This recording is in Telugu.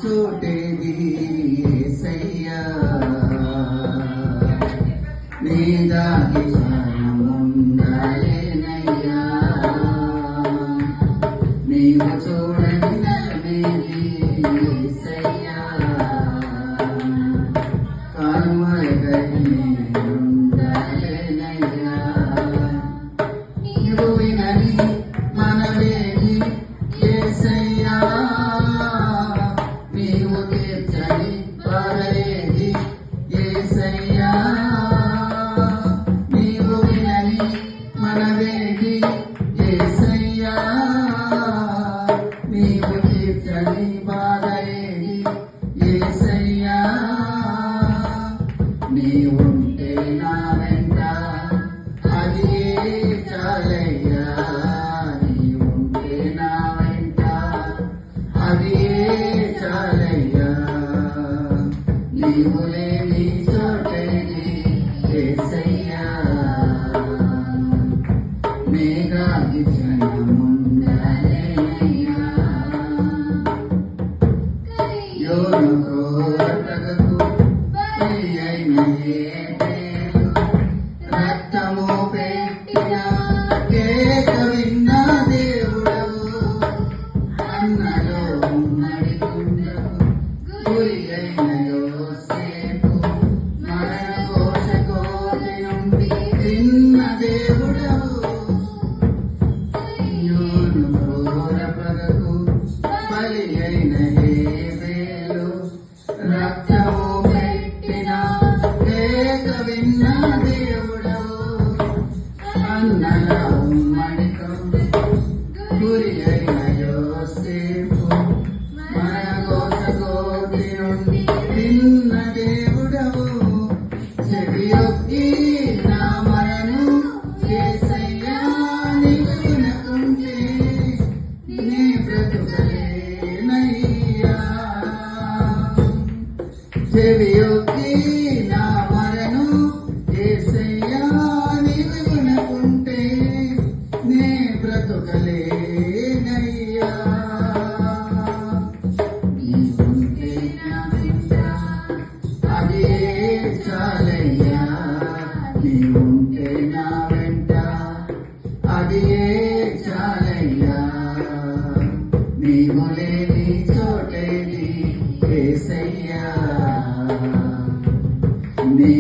చోటేది యేసయ్యా నీ దాగి చాలముండాలేనయ్యా నీవు చూడని నలమేది యేసయ్యా కనుమరుగని ఉండాలేనయ్యా నీవు వినని మనవేది యేసయ్యా నీవు తీర్చని బాధలేది యేసయ్యా నీవు వినని మనవేది యేసయ్యా నీవు తీర్చని బాధలేది యేసయ్యా నీవుంటే నా వెంట అది చాలయ్యా నీవుంటే నా వెంట అది చాలయ్యా నీవు లేని చోటేది యేసయ్యా మేఘాది జనముండాలేనయ్యా యోను కోరటకు అయిన ఏటేలు రక్తము పెట్టిన కేక విన్న దేవుడవు అన్నలో ఉమ్మడి గుండకు గురి అయిన యోసేపు మరణ కోశ కోటి నుండి విన్న దేవుడవు యోను క్రూర పగకు బలి అయిన హేబేలు రక్తము పెట్టిన కేక విన్న దేవుడవు అన్నల ఉమ్మడి గురి అయిన యోసేపు మన కోట కోటి నుండి విన్న దేవుడవు చెవియొక్కి నా మరణు యేసయ్యా నీవు వినకుంటే నీ బ్రతుకలేనయ్యా చెవియొక్కి నా మరణు యేసయ్యా నీవు వినకుంటే నీ బ్రతుకలేనయ్యా నీవుంటే నా వెంట అదే చాలయ్యా నీవుంటే నా వెంట అదే చాలయ్యా నీవు లేని చోటేది యేసయ్యా నీ